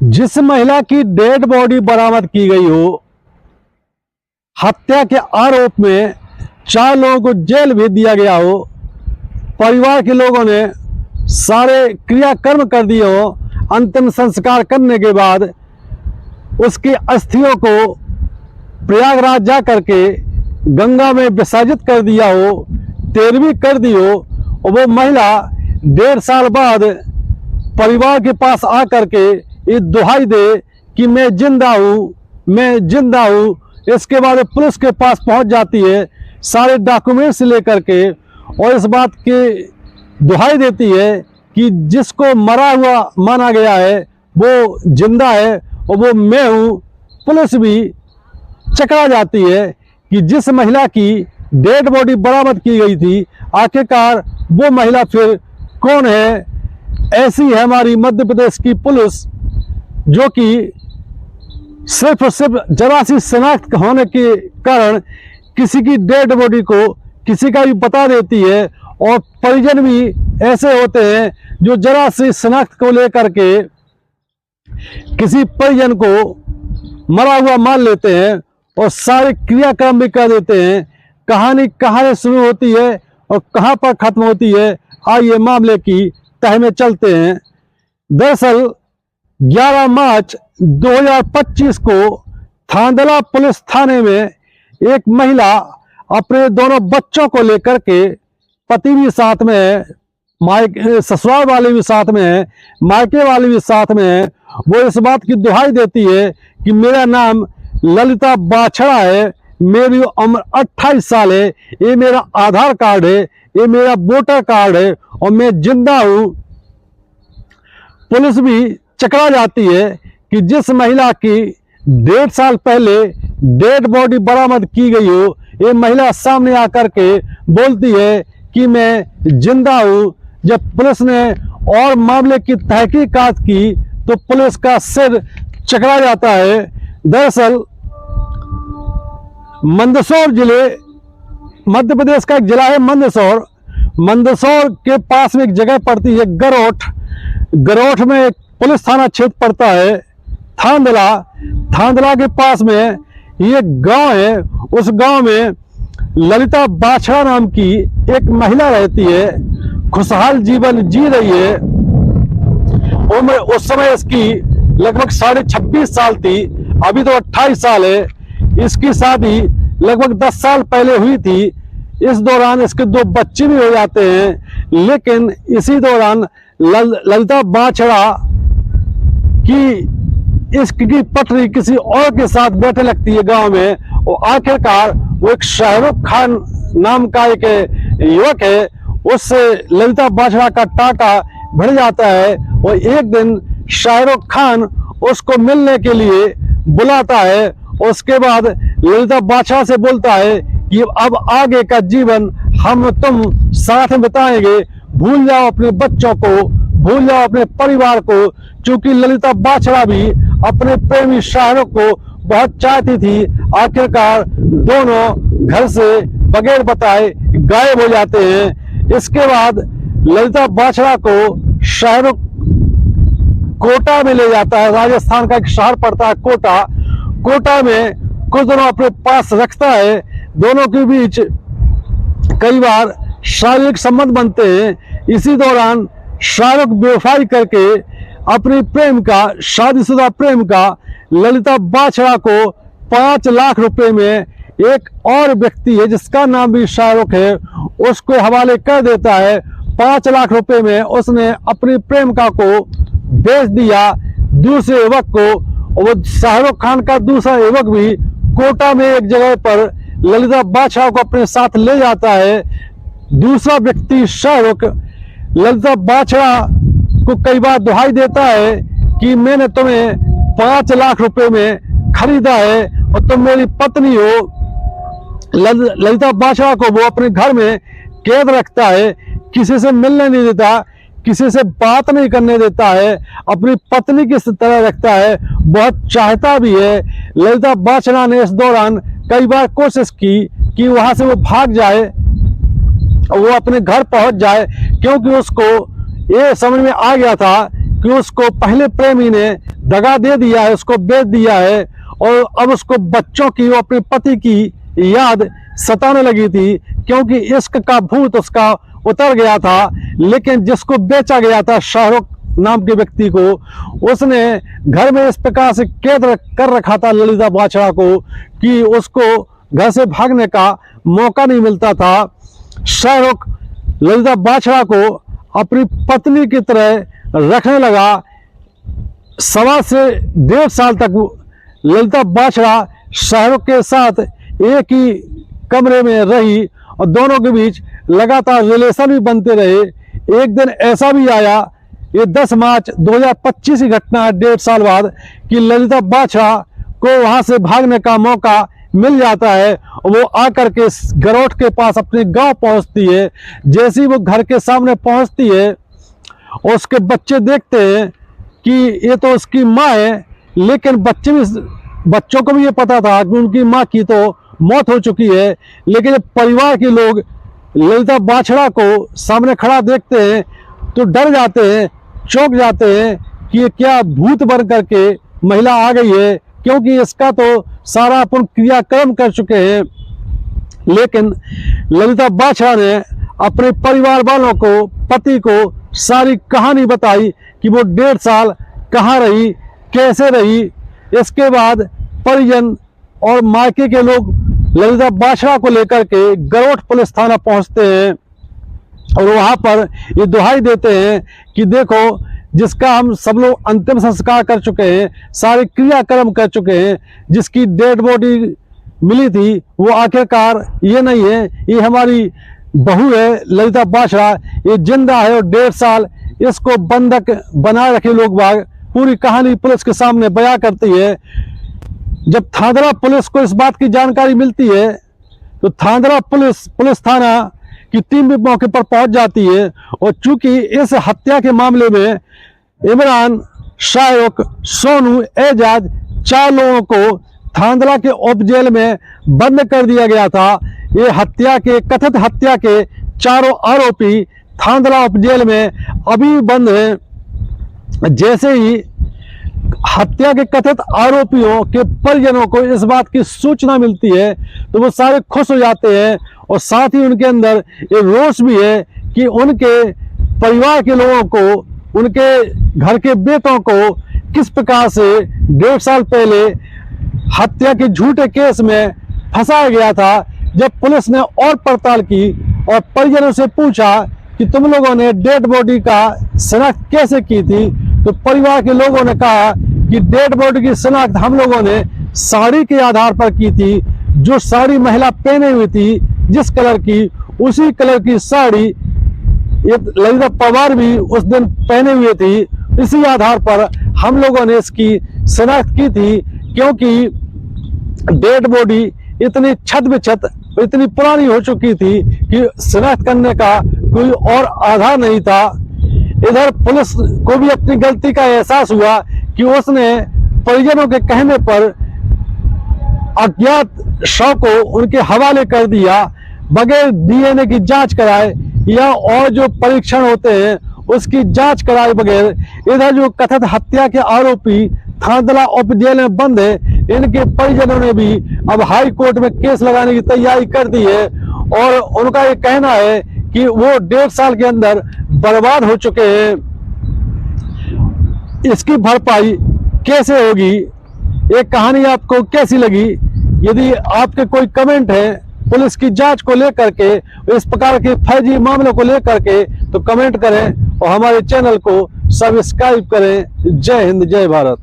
जिस महिला की डेड बॉडी बरामद की गई हो, हत्या के आरोप में 4 लोगों को जेल भेज दिया गया हो, परिवार के लोगों ने सारे क्रियाकर्म कर दिए हो, अंतिम संस्कार करने के बाद उसकी अस्थियों को प्रयागराज जा करके गंगा में विसर्जित कर दिया हो, तेरहवीं कर दी हो, और वो महिला 1.5 साल बाद परिवार के पास आकर के ये दुहाई दे कि मैं जिंदा हूँ, मैं जिंदा हूँ। इसके बाद पुलिस के पास पहुंच जाती है सारे डॉक्यूमेंट्स लेकर के, और इस बात की दुहाई देती है कि जिसको मरा हुआ माना गया है वो जिंदा है और वो मैं हूँ। पुलिस भी चकरा जाती है कि जिस महिला की डेड बॉडी बरामद की गई थी, आखिरकार वो महिला फिर कौन है। ऐसी है हमारी मध्य प्रदेश की पुलिस, जो कि सिर्फ और सिर्फ जरा सी शनाख्त होने के कारण किसी की डेड बॉडी को किसी का भी बता देती है, और परिजन भी ऐसे होते हैं जो जरा सी शनाख्त को लेकर के किसी परिजन को मरा हुआ मान लेते हैं और सारे क्रियाक्रम भी कर देते हैं। कहानी कहाँ से शुरू होती है और कहाँ पर खत्म होती है, आइए मामले की तह में चलते हैं। दरअसल 11 मार्च 2025 को थांदला पुलिस थाने में एक महिला अपने दोनों बच्चों को लेकर के, पति भी साथ में है, ससुराल वाले भी साथ में है, मायके वाले भी साथ में है, वो इस बात की दुहाई देती है कि मेरा नाम ललिता बाछड़ा है, मेरी उम्र 28 साल है, ये मेरा आधार कार्ड है, ये मेरा वोटर कार्ड है और मैं जिंदा हूं। पुलिस भी चकरा जाती है कि जिस महिला की 1.5 साल पहले डेड बॉडी बरामद की गई हो, ये महिला सामने आकर के बोलती है कि मैं जिंदा हूं। जब पुलिस ने और मामले की तहकीकात की तो पुलिस का सिर चकरा जाता है। दरअसल मंदसौर जिले, मध्य प्रदेश का एक जिला है मंदसौर, मंदसौर के पास में एक जगह पड़ती है गरोठ, गरोठ में एक पुलिस थाना क्षेत्र पड़ता है थांदला, थांदला के पास में ये गांव है। उस गांव में ललिता बाछड़ा नाम की एक महिला रहती है, खुशहाल जीवन जी रही है। उम्र उस समय इसकी लगभग 26.5 साल थी, अभी तो 28 साल है। इसकी शादी लगभग 10 साल पहले हुई थी। इस दौरान इसके 2 बच्चे भी हो जाते हैं, लेकिन इसी दौरान ललिता बाछड़ा की इसकी पटरी किसी और के साथ बैठे लगती है गांव में, और आखिरकार वो एक शाहरुख खान नाम का एक युवक है, उससे ललिता बाछड़ा का टाका बढ़ जाता है। और एक दिन शाहरुख खान उसको मिलने के लिए बुलाता है, उसके बाद ललिता बाछड़ा से बोलता है कि अब आगे का जीवन हम तुम साथ में बिताएंगे, भूल जाओ अपने बच्चों को, भूल जाओ अपने परिवार को। चूंकि ललिता बाछड़ा भी अपने प्रेमी शाहरुख को बहुत चाहती थी, आखिरकार दोनों घर से बगैर बताए गायब हो जाते हैं। इसके बाद ललिता बाछड़ा को शाहरुख कोटा में ले जाता है, राजस्थान का एक शहर पड़ता है कोटा, कोटा में कुछ दिनों अपने पास रखता है। दोनों के बीच कई बार शारीरिक संबंध बनते हैं। इसी दौरान शाहरुख बेवफाई करके अपनी प्रेम का, शादीशुदा प्रेम का, ललिता बाछड़ा को 5 लाख रुपए में एक और व्यक्ति है जिसका नाम भी शाहरुख है, उसको हवाले कर देता है। 5 लाख रुपए में उसने अपनी प्रेमिका को बेच दिया दूसरे युवक को। वो शाहरुख खान का दूसरा युवक भी कोटा में एक जगह पर ललिता बाछड़ा को अपने साथ ले जाता है। दूसरा व्यक्ति शाहरुख ललिता बाछड़ा को कई बार दुहाई देता है कि मैंने तुम्हें 5 लाख रुपए में खरीदा है और तुम मेरी पत्नी हो। ललिता बाछड़ा को वो अपने घर में कैद रखता है, किसी से मिलने नहीं देता, किसी से बात नहीं करने देता है, अपनी पत्नी की तरह रखता है, बहुत चाहता भी है। ललिता बाछड़ा ने इस दौरान कई बार कोशिश की कि वहां से वो भाग जाए, वो अपने घर पहुंच जाए, क्योंकि उसको ये समझ में आ गया था कि उसको पहले प्रेमी ने दगा दे दिया है, उसको बेच दिया है, और अब उसको बच्चों की और अपने पति की याद सताने लगी थी, क्योंकि इश्क का भूत उसका उतर गया था। लेकिन जिसको बेचा गया था, शाहरुख नाम के व्यक्ति को, उसने घर में इस प्रकार से कैद कर रखा था ललिता बाछड़ा को कि उसको घर से भागने का मौका नहीं मिलता था। शाहरुख ललिता बाछड़ा को अपनी पत्नी की तरह रखने लगा। 1.25 से 1.5 साल तक ललिता बाछड़ा शाहरुख के साथ एक ही कमरे में रही और दोनों के बीच लगातार रिलेशन भी बनते रहे। एक दिन ऐसा भी आया, ये 10 मार्च 2025 की घटना है, 1.5 साल बाद, कि ललिता बाछड़ा को वहां से भागने का मौका मिल जाता है। वो आकर के गरोठ के पास अपने गांव पहुंचती है। जैसे ही वो घर के सामने पहुंचती है, उसके बच्चे देखते हैं कि ये तो उसकी माँ है, लेकिन बच्चों को भी ये पता था कि उनकी माँ की तो मौत हो चुकी है। लेकिन जब परिवार के लोग ललिता बाछड़ा को सामने खड़ा देखते हैं तो डर जाते हैं, चौंक जाते हैं कि ये क्या भूत बन करके महिला आ गई है, क्योंकि इसका तो सारा अपन क्रियाक्रम कर चुके हैं। लेकिन ललिता बाछड़ा ने अपने परिवार वालों को, पति को सारी कहानी बताई कि वो 1.5 साल कहाँ रही, कैसे रही। इसके बाद परिजन और मायके के लोग ललिता बाछड़ा को लेकर के गरोठ पुलिस थाना पहुंचते हैं और वहां पर ये दुहाई देते हैं कि देखो, जिसका हम सब लोग अंतिम संस्कार कर चुके हैं, सारे क्रियाक्रम कर चुके हैं, जिसकी डेड बॉडी मिली थी वो आखिरकार ये नहीं है, ये हमारी बहू है ललिता बाछड़ा, ये जिंदा है और 1.5 साल इसको बंधक बनाए रखे लोग बाग। पूरी कहानी पुलिस के सामने बयां करती है। जब थांदला पुलिस को इस बात की जानकारी मिलती है तो थांदला पुलिस थाना की टीम भी मौके पर पहुंच जाती है। और चूंकि इस हत्या के मामले में इमरान, शाहरुख, सोनू, एजाज 4 लोगों को थांदला के उप जेल में बंद कर दिया गया था। ये कथित हत्या के 4 आरोपी थांदला उप जेल में अभी बंद हैं। जैसे ही हत्या के कथित आरोपियों के परिजनों को इस बात की सूचना मिलती है तो वो सारे खुश हो जाते हैं, और साथ ही उनके अंदर ये रोष भी है कि उनके परिवार के लोगों को, उनके घर के बेटों को किस प्रकार से 1.5 साल पहले हत्या के झूठे केस में फंसाया गया था। जब पुलिस ने और पड़ताल की और परिजनों से पूछा कि तुम लोगों ने डेड बॉडी का शिनाख्त कैसे की थी, तो परिवार के लोगों ने कहा कि डेड बॉडी की शिनाख्त हम लोगों ने साड़ी के आधार पर की थी। जो साड़ी महिला पहने हुई थी, जिस कलर की, उसी कलर की साड़ी ये ललिता पवार भी उस दिन पहने हुए थी। इसी आधार पर हम लोगों ने इसकी शिनाख्त की थी, क्योंकि डेड बॉडी इतनी छत बिछत, इतनी पुरानी हो चुकी थी कि शिनाख्त करने का कोई और आधार नहीं था। इधर पुलिस को भी अपनी गलती का एहसास हुआ कि उसने परिजनों के कहने पर अज्ञात शव को उनके हवाले कर दिया, बगैर डीएनए की जांच कराए या और जो परीक्षण होते हैं उसकी जांच कराए बगैर। इधर जो कथित हत्या के आरोपी थांदला उप जेल में बंद है, इनके परिजनों ने भी अब हाई कोर्ट में केस लगाने की तैयारी कर दी है, और उनका ये कहना है कि वो 1.5 साल के अंदर बर्बाद हो चुके हैं। इसकी भरपाई कैसे होगी, ये कहानी आपको कैसी लगी? यदि आपके कोई कमेंट है पुलिस की जांच को लेकर के, इस प्रकार के फर्जी मामलों को लेकर के, तो कमेंट करें और हमारे चैनल को सब्सक्राइब करें। जय हिंद, जय भारत।